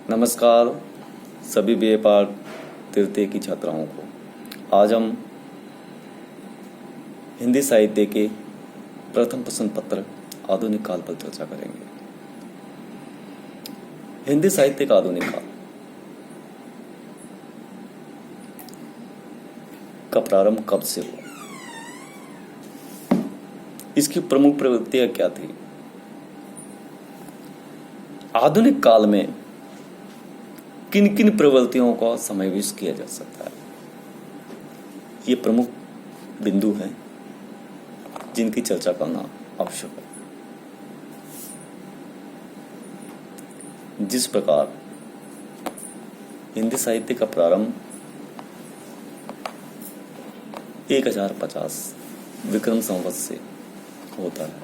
नमस्कार सभी BA part तृतीय की छात्राओं को। आज हम हिंदी साहित्य के प्रथम प्रश्न पत्र आधुनिक काल पर चर्चा करेंगे। हिंदी साहित्य का आधुनिक काल का प्रारंभ कब से हुआ, इसकी प्रमुख प्रवृत्तियां क्या थी, आधुनिक काल में किन किन प्रवृत्तियों का समावेश किया जा सकता है, ये प्रमुख बिंदु हैं जिनकी चर्चा करना आवश्यक है। जिस प्रकार हिंदी साहित्य का प्रारंभ 1050 विक्रम संवत से होता है,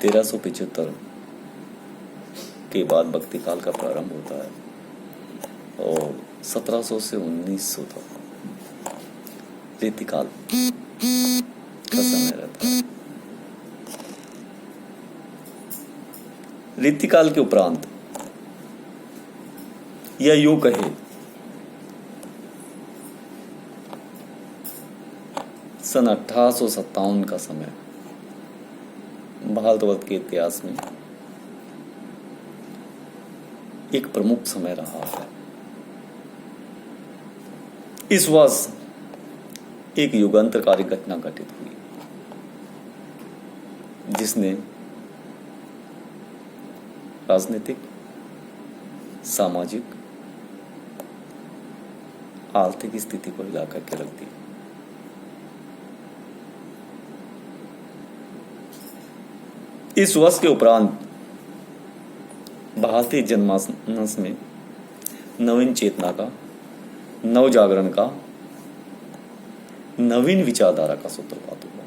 1375 के बाद भक्ति काल का प्रारंभ होता है और 1700 से 1900 तक रीतिकाल का समय रहता है। रीतिकाल के उपरांत या यूं कहे सन 1857 का समय भारतवर्ष के इतिहास में एक प्रमुख समय रहा है। इस वर्ष एक युगांतरकारी घटना घटित हुई जिसने राजनीतिक, सामाजिक, आर्थिक स्थिति को हिला करके रख दी। इस वर्ष के उपरांत भारतीय जनमानस में नवीन चेतना का, नव जागरण का, नवीन विचारधारा का सूत्रपात हुआ।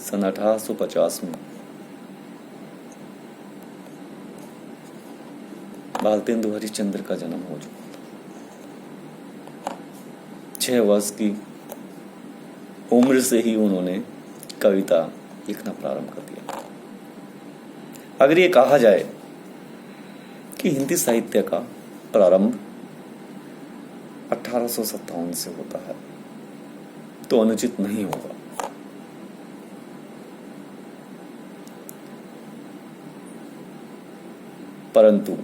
सन 1850 में भारतेंदु हरिश्चंद्र का जन्म हो चुका था। 6 वर्ष की उम्र से ही उन्होंने कविता लिखना प्रारंभ कर दिया। अगर ये कहा जाए कि हिंदी साहित्य का प्रारंभ 1857 से होता है तो अनुचित नहीं होगा। परंतु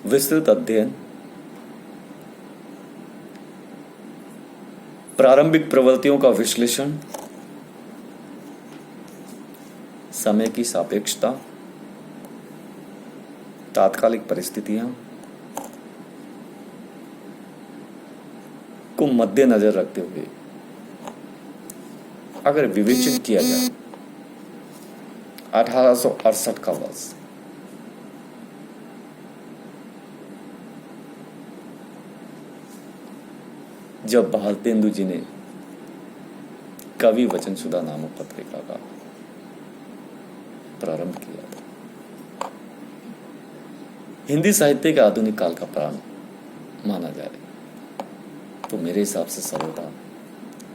विस्तृत अध्ययन, प्रारंभिक प्रवृत्तियों का विश्लेषण, समय की सापेक्षता, तात्कालिक परिस्थितियां को मद्देनजर रखते हुए अगर विवेचन किया जाए 1868 का वर्ष जब भारतेंदु जी ने कवि वचन सुधा नामक पत्रिका का प्रारंभ किया था, हिंदी साहित्य के आधुनिक काल का प्रारंभ माना जाए तो मेरे हिसाब से सर्वथा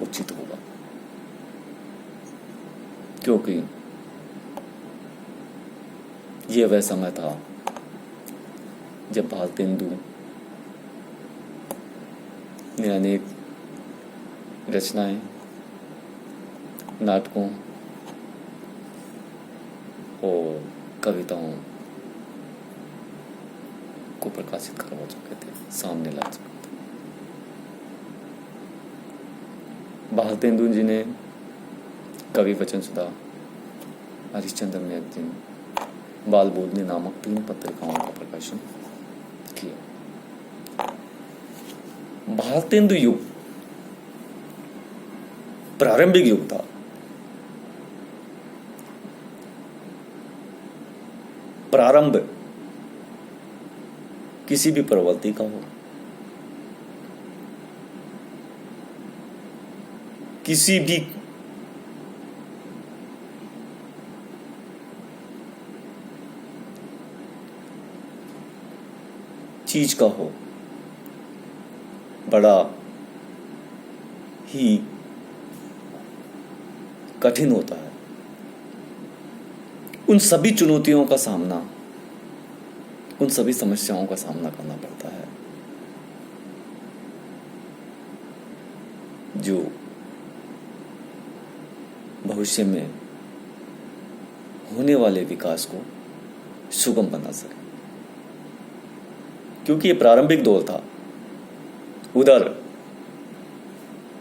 उचित होगा, क्योंकि यह वह समय था जब भारतेंदु ने अनेक रचनाएं, नाटकों और कविताओं को प्रकाशित करवा चुके थे, सामने ला चुके थे। भारतेंदु जी ने कवि वचन सुधा, हरिश्चंद्र मैगजीन, बाल बोधनी नामक 3 पत्रिकाओं का प्रकाशन किया। भारतेंदु युग प्रारंभिक युग था। प्रारंभ किसी भी प्रवृत्ति का हो, किसी भी चीज का हो, बड़ा ही कठिन होता है। उन सभी चुनौतियों का सामना, उन सभी समस्याओं का सामना करना पड़ता है जो भविष्य में होने वाले विकास को सुगम बना सके। क्योंकि ये प्रारंभिक दौर था, उधर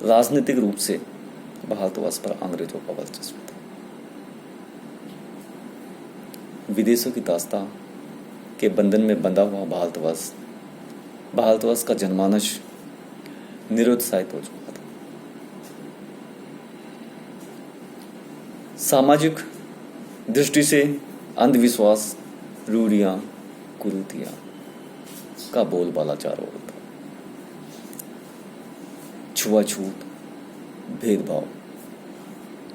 राजनीतिक रूप से भारतवर्ष पर अंग्रेजों का वर्चस्व था। विदेशों की दास्तां के बंधन में बंधा हुआ भारतवर्ष का जनमानस निरुत्साहित हो चुका था। सामाजिक दृष्टि से अंधविश्वास, रूढ़ियां, कुरीतियां का बोलबाला चारों ओर था। छुआछूत, भेदभाव,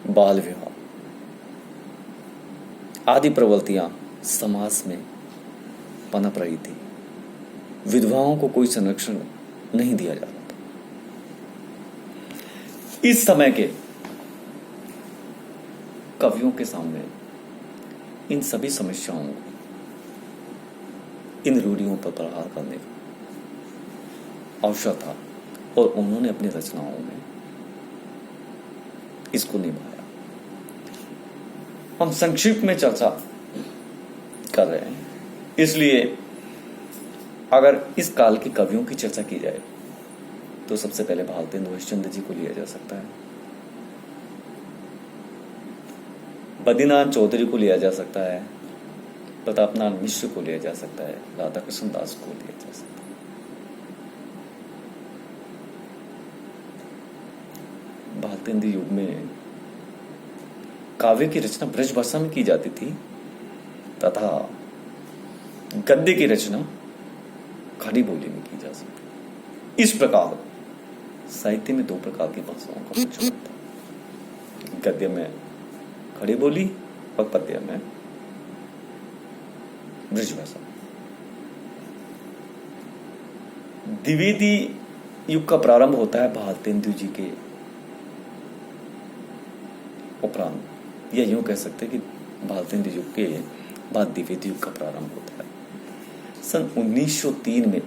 बाल विवाह आदि प्रवृत्तियां समाज में पनप रही थी। विधवाओं को कोई संरक्षण नहीं दिया जा रहा था। इस समय के कवियों के सामने इन सभी समस्याओं को, इन रूढ़ियों पर प्रहार करने का अवसर था और उन्होंने अपनी रचनाओं में इसको निभाया। हम संक्षिप्त में चर्चा कर रहे हैं, इसलिए अगर इस काल के कवियों की चर्चा की जाए तो सबसे पहले भारतेंदु हरिश्चंद्र जी को लिया जा सकता है, बद्रीनाथ चौधरी को लिया जा सकता है, प्रतापनाथ मिश्र को लिया जा सकता है, राधा कृष्ण दास को लिया जा सकता है। भारतेंदु युग में काव्य की रचना ब्रज भाषा में की जाती थी तथा गद्य की रचना खड़ी बोली में की जा सकती। इस प्रकार साहित्य में दो प्रकार की भाषाओं का प्रचलन था, गद्य में खड़ी बोली और पद्य में ब्रज भाषा। द्विवेदी युग का प्रारंभ होता है भारतेंदु जी के उपरांत, या यूं कह सकते हैं कि भारतेंदु युग के बाद द्विवेदी युग का प्रारंभ होता है। सन 1903 में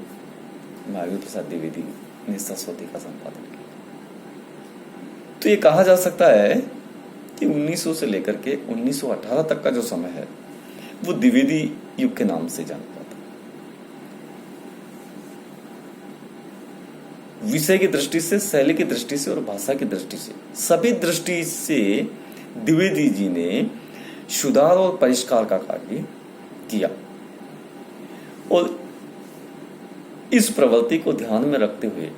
महावीर प्रसाद द्विवेदी ने सरस्वती का संपादन किया। तो ये कहा जा सकता है कि 1900 से लेकर के 1918 तक का जो समय है वो द्विवेदी युग के नाम से जाना जाता है। विषय की दृष्टि से, शैली की दृष्टि से और भाषा की दृष्टि से, सभी दृष्टि से द्विवेदी जी ने सुधार और परिष्कार का कार्य किया। और इस प्रवृत्ति को ध्यान में रखते हुए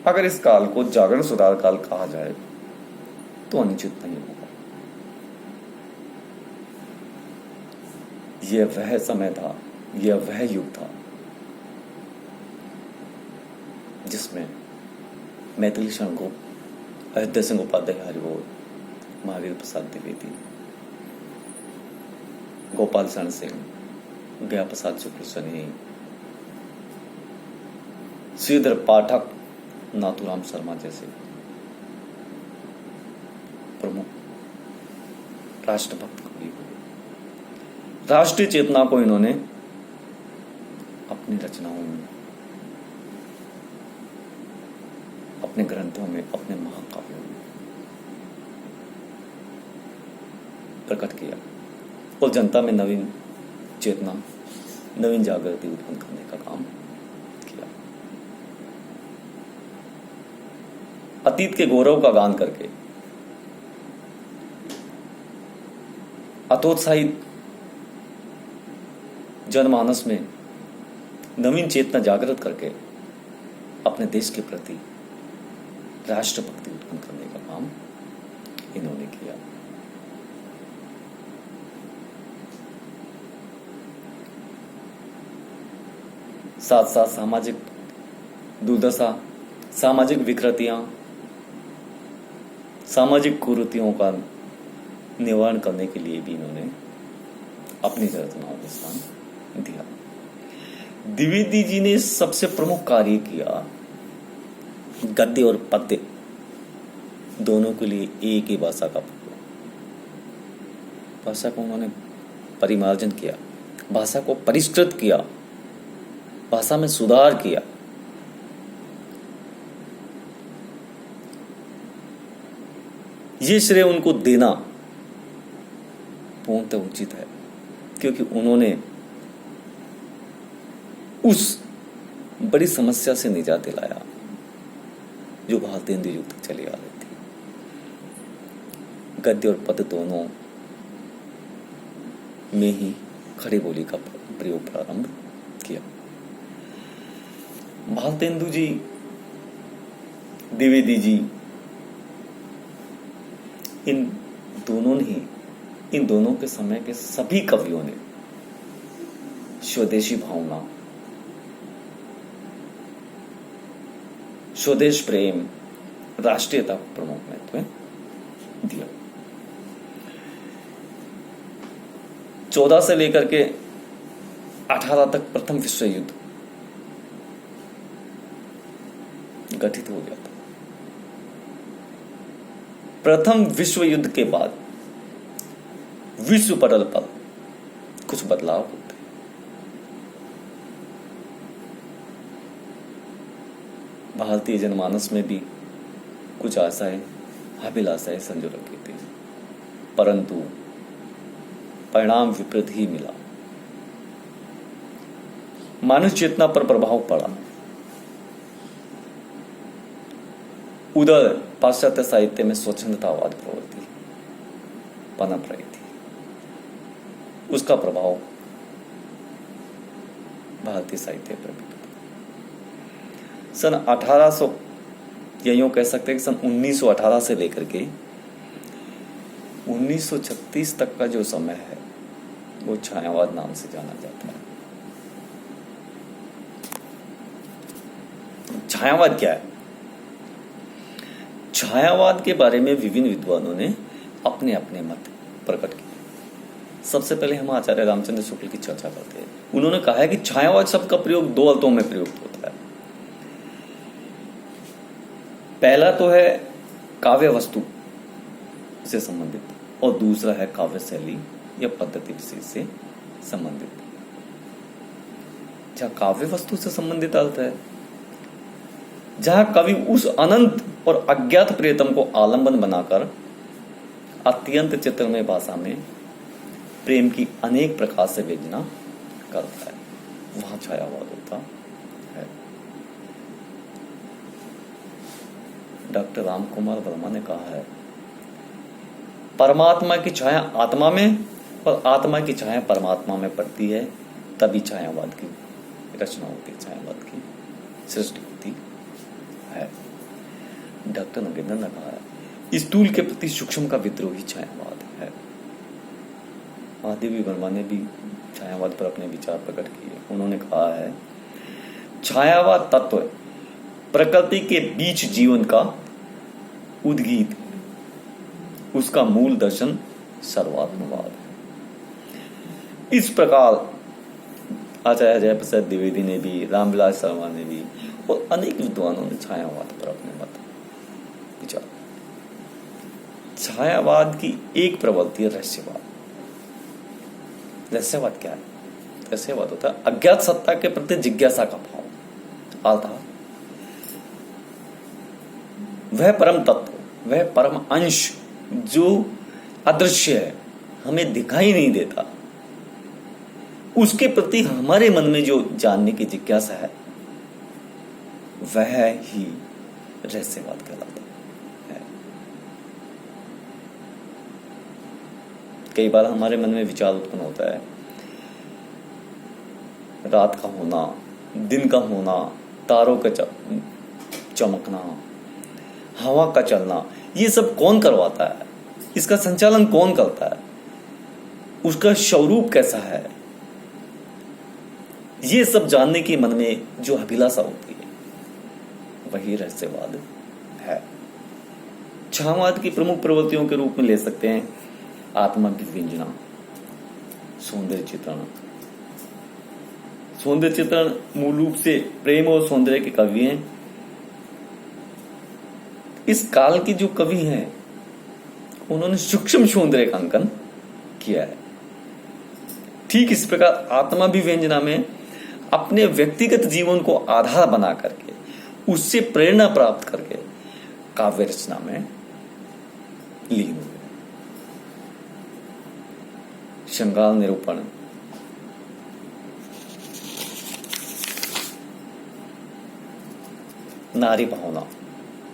अगर इस काल को जागरण सुधार काल कहा जाए तो अनुचित नहीं होगा। यह वह समय था, यह वह युग था जिसमें मैथिली शरण को अयोध्या सिंह उपाध्याय हरिबोध, महावीर प्रसाद द्विवेदी, गोपाल शरण सिंह, गया प्रसाद शुक्ल सनेही, श्रीधर पाठक, नाथूराम शर्मा जैसे प्रमुख राष्ट्रभक्त कवि हुए। राष्ट्रीय चेतना को इन्होंने अपनी रचनाओं में, अपने ग्रंथों में, अपने महाकाव्यों में प्रकट किया और जनता में नवीन चेतना, नवीन जागृति उत्पन्न करने का काम किया। अतीत के गौरव का गान करके अतोत्साहित जनमानस में नवीन चेतना जागृत करके अपने देश के प्रति राष्ट्रभक्ति उत्पन्न करने का काम इन्होंने किया। साथ साथ सामाजिक दुर्दशा, सामाजिक विकृतियां, सामाजिक कुरीतियों का निवारण करने के लिए भी इन्होंने अपनी रचनाओं में स्थान दिया। द्विवेदी जी ने सबसे प्रमुख कार्य किया गद्य और पद्य दोनों के लिए एक ही भाषा का प्रयोग। भाषा को उन्होंने परिमार्जन किया, भाषा को परिष्कृत किया, भाषा में सुधार किया। ये श्रेय उनको देना पूर्णतः उचित है, क्योंकि उन्होंने उस बड़ी समस्या से निजात दिलाया जो भारतेंदु युग तक चली आ रही थी। गद्य और पद्य दोनों में ही खड़ी बोली का प्रयोग प्रारंभ किया। भारतेंदु जी, द्विवेदी जी, इन दोनों के समय के सभी कवियों ने स्वदेशी भावना, स्वदेश प्रेम, राष्ट्रीयता को प्रमुख महत्व दिया। 14 से लेकर के 18 तक प्रथम विश्व युद्ध गठित हो गया था। प्रथम विश्व युद्ध के बाद विश्व पटल पर कुछ बदलाव होते। भारतीय जनमानस में भी कुछ आशाएं, अभिलाषाएं संजो रखी थी, परंतु परिणाम विपरीत ही मिला। मानव चेतना पर प्रभाव पड़ा। उधर पाश्चात्य साहित्य में स्वच्छंदतावाद प्रवृत्ति पनप रही थी, उसका प्रभाव भारतीय साहित्य पर भी। सन 1800 या यूं कह सकते हैं कि सन 1918 से लेकर के 1936 तक का जो समय है वो छायावाद नाम से जाना जाता है। छायावाद क्या है? छायावाद के बारे में विभिन्न विद्वानों ने अपने अपने मत प्रकट किए। सबसे पहले हम आचार्य रामचंद्र शुक्ल की चर्चा करते हैं। उन्होंने कहा है कि छायावाद शब्द का प्रयोग दो अर्थों में प्रयुक्त होता है। पहला तो है काव्य वस्तु से संबंधित, और दूसरा है काव्य शैली या पद्धति विशेष से संबंधित। जहां काव्य वस्तु से संबंधित अर्थ है जहां कवि उस अनंत और अज्ञात प्रियतम को आलंबन बनाकर अत्यंत चित्रमय भाषा में प्रेम की अनेक प्रकार से व्यंजना करता है, वहां छायावाद होता है। डॉक्टर राम कुमार वर्मा ने कहा है, परमात्मा की छाया आत्मा में और आत्मा की छाया परमात्मा में पड़ती है, तभी छायावाद की रचना होती है, छायावाद की सृष्टि होती है। डॉक्टर नगेंद्र ने कहा है, स्थूल के प्रति सूक्ष्म का विद्रोही छायावाद है। महादेवी वर्मा ने भी छायावाद पर अपने विचार प्रकट किए। उन्होंने कहा है, छायावाद तत्व प्रकृति के बीच जीवन का उद्गीत, उसका मूल दर्शन सर्वात्मवाद है। इस प्रकार आचार्य जयप्रसाद द्विवेदी ने भी, रामविलास शर्मा ने भी और अनेक विद्वानों ने छायावाद पर अपने मत विचार। छायावाद की एक प्रवृत्ति है रहस्यवाद। रहस्यवाद क्या है? रहस्यवाद होता है अज्ञात सत्ता के प्रति जिज्ञासा का भाव, अर्थात वह परम तत्व, वह परम अंश जो अदृश्य है, हमें दिखाई नहीं देता, उसके प्रति हमारे मन में जो जानने की जिज्ञासा है, वह ही रहस्यवाद कहलाता है। कई बार हमारे मन में विचार उत्पन्न होता है, रात का होना, दिन का होना, तारों का चमकना, हवा का चलना, ये सब कौन करवाता है? इसका संचालन कौन करता है? उसका स्वरूप कैसा है? ये सब जानने की मन में जो अभिलाषा होती है, वही रहस्यवाद है। छायावाद की प्रमुख प्रवृत्तियों के रूप में ले सकते हैं आत्मविव्यंजना, सौंदर्य चित्रण। सौंदर्य चित्रण मूल रूप से प्रेम और सौंदर्य के काव्य हैं। इस काल के जो कवि हैं उन्होंने सूक्ष्म सौंदर्यकांकन किया है। ठीक इस प्रकार आत्माभिव्यंजना में अपने व्यक्तिगत जीवन को आधार बना करके उससे प्रेरणा प्राप्त करके काव्य रचना में लीन हुए। श्रृंगार निरूपण, नारी भावना,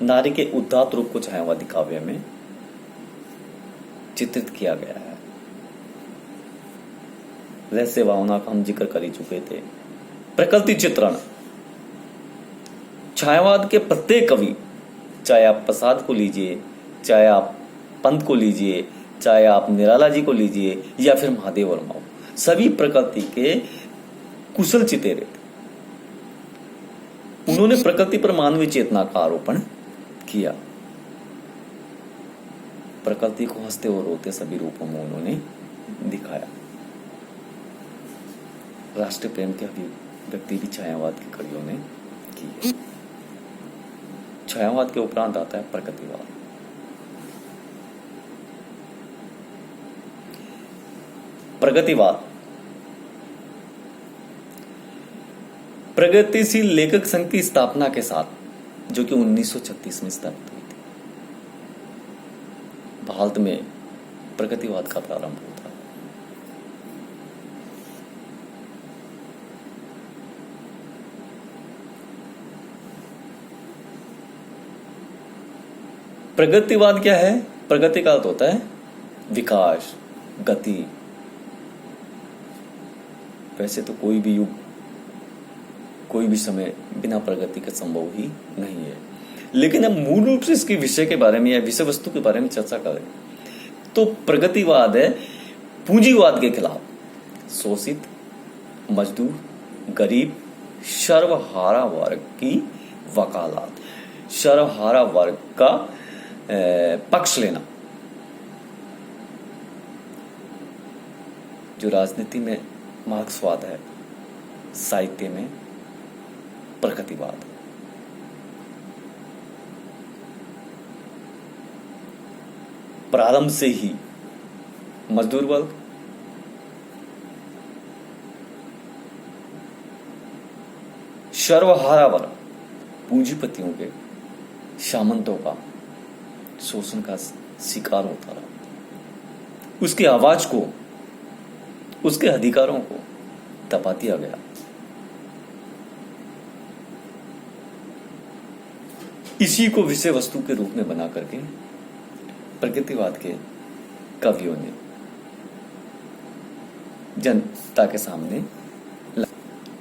नारी के उदात्त रूप को छायावादी काव्य में चित्रित किया गया है। रहस्य भावना का हम जिक्र कर ही चुके थे। प्रकृति चित्रण, छायावाद के प्रत्येक कवि, चाहे आप प्रसाद को लीजिए, चाहे आप पंत को लीजिए, चाहे आप निराला जी को लीजिए या फिर महादेव वर्मा हो, सभी प्रकृति के कुशल चितेरे थे। उन्होंने प्रकृति पर मानवीय चेतना का आरोपण किया। प्रकृति को हंसते और रोते सभी रूपों में उन्होंने दिखाया। राष्ट्रीय प्रेम के अभिव्यक्ति भी छायावाद की कड़ियों ने की है। छायावाद के उपरांत आता है प्रगतिवाद। प्रगतिवाद प्रगतिशील लेखक संघ की स्थापना के साथ, जो कि 1936 में स्थापित हुई थी, भारत में प्रगतिवाद का प्रारंभ होता है। प्रगतिवाद क्या है? प्रगति का अर्थ होता है विकास, गति। वैसे तो कोई भी युग, कोई भी समय बिना प्रगति के संभव ही नहीं है, लेकिन अब मूल रूप से इसके विषय के बारे में या विषय वस्तु के बारे में चर्चा करें तो प्रगतिवाद है पूंजीवाद के खिलाफ शोषित, मजदूर, गरीब, सर्वहारा वर्ग की वकालत, सर्वहारा वर्ग का पक्ष लेना। जो राजनीति में मार्क्सवाद है, साहित्य में प्रगतिवाद। प्रारंभ से ही मजदूर वर्ग, सर्वहारा वर्ग, पूंजीपतियों के, सामंतों का शोषण का शिकार होता रहा। उसकी आवाज को, उसके अधिकारों को दबा दिया गया। इसी को विषय वस्तु के रूप में बना करके प्रगतिवाद के कवियों ने जनता के सामने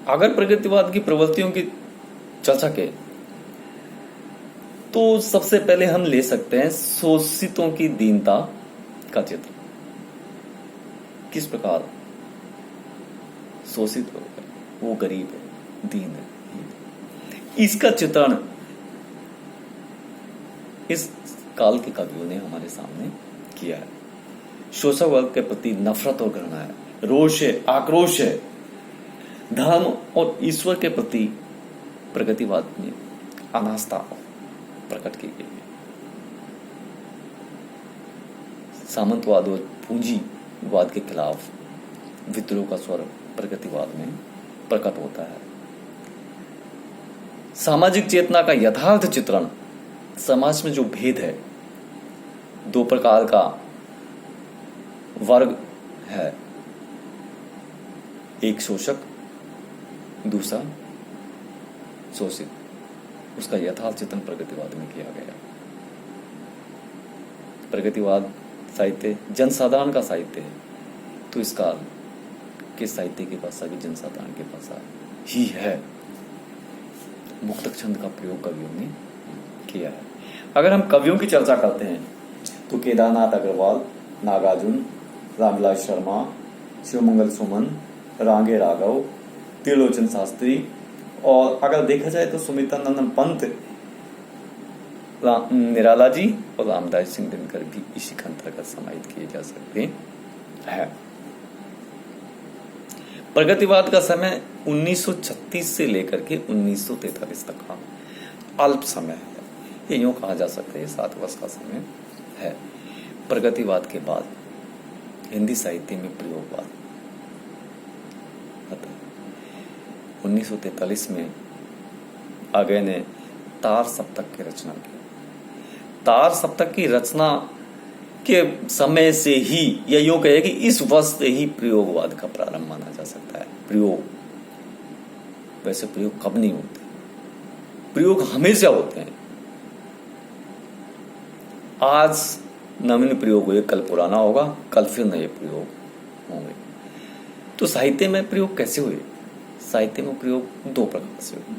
अगर प्रगतिवाद की प्रवृत्तियों की चर्चा के तो सबसे पहले हम ले सकते हैं शोषितों की दीनता का चित्र। किस प्रकार शोषित लोग हैं, वो गरीब है, दीन है, इसका चित्रण इस काल के कवियों ने हमारे सामने किया है। शोषक वर्ग के प्रति नफरत और घृणा है, रोष है, आक्रोश है, धर्म और ईश्वर के प्रति प्रगतिवाद में अनास्था प्रकट की गई है। सामंतवाद और पूंजीवाद के खिलाफ विद्रोह का स्वर प्रगतिवाद में प्रकट होता है। सामाजिक चेतना का यथार्थ चित्रण, समाज में जो भेद है, दो प्रकार का वर्ग है, एक शोषक, दूसरा शोषित, उसका यथार्थ चित्रण प्रगतिवाद में किया गया। प्रगतिवाद साहित्य जनसाधारण का साहित्य है, तो इस काल के साहित्य की भाषा भी जनसाधारण की भाषा ही है। मुक्तक छंद का प्रयोग कवियों ने किया है। अगर हम कवियों की चर्चा करते हैं तो केदारनाथ अग्रवाल, नागार्जुन, रामविलास शर्मा, शिवमंगल सुमन, रांगे राघव, त्रिलोचन शास्त्री, और अगर देखा जाए तो सुमित्रा नंदन पंत, निराला जी और रामदास सिंह दिनकर भी इसी के अंतर्गत समाहित किए जा सकते हैं। प्रगतिवाद का समय 1936 से लेकर के 1943 तक का अल्प समय है। ये यूं कहा जा सकता है 7 वर्ष का समय है। प्रगतिवाद के बाद हिंदी साहित्य में प्रयोगवाद आता है। 1943 में आगे ने तार सप्तक की रचना की। तार सप्तक की रचना के समय से ही, या यूं कहे कि इस वर्ष से ही प्रयोगवाद का प्रारंभ माना जा सकता है। प्रयोग, वैसे प्रयोग कब नहीं होते, प्रयोग हमेशा होते हैं। आज नवीन प्रयोग हुए, कल पुराना होगा, कल फिर नए प्रयोग होंगे। तो साहित्य में प्रयोग कैसे हुए? साहित्य में प्रयोग 2 प्रकार से हुए,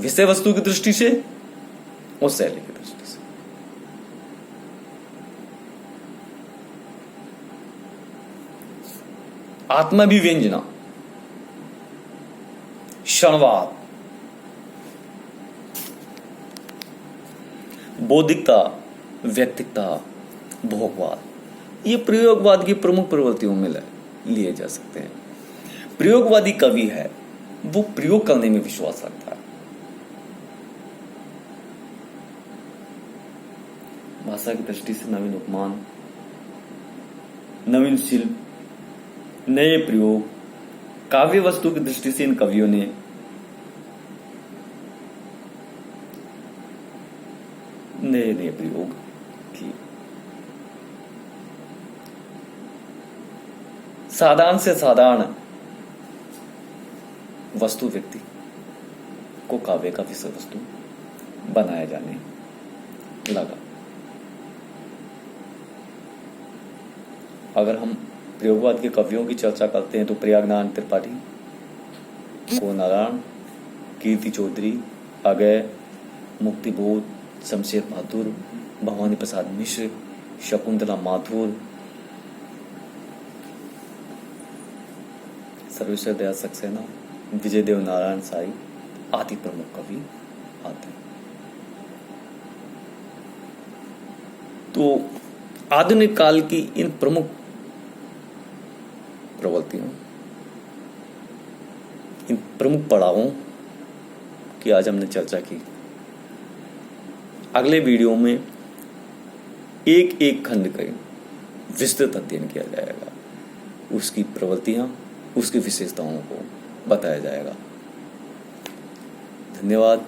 विषय वस्तु की दृष्टि से और शैली की दृष्टि से। आत्माभिव्यंजना, क्षणवाद, बौद्धिकता, व्यक्तिकता, भोगवाद, ये प्रयोगवाद की प्रमुख प्रवृत्तियों में लिए जा सकते हैं। प्रयोगवादी कवि है, वो प्रयोग करने में विश्वास रखता है। भाषा की दृष्टि से नवीन उपमान, नवीन शिल्प, नए प्रयोग, काव्य वस्तु की दृष्टि से इन कवियों ने नए नए प्रयोग किए। साधारण से साधारण वस्तु व्यक्ति को काव्य का विषय वस्तु बनाया जाने लगा। अगर हम प्रयोगवाद के कवियों की चर्चा करते हैं तो प्रयागनारायण त्रिपाठी, को नारायण, कीर्ति चौधरी, अगय, मुक्तिबोध, शमशेर बहादुर, भवानी प्रसाद मिश्र, शकुंतला माथुर, सर्वेश्वर दयाल सक्सेना, विजय देव नारायण साई आदि प्रमुख कवि आते हैं। तो आधुनिक काल की इन प्रमुख प्रवृत्तियों, इन प्रमुख पड़ावों की आज हमने चर्चा की। अगले वीडियो में एक एक खंड का विस्तृत अध्ययन किया जाएगा, उसकी प्रवृत्तियां, उसकी विशेषताओं को बताया जाएगा। धन्यवाद।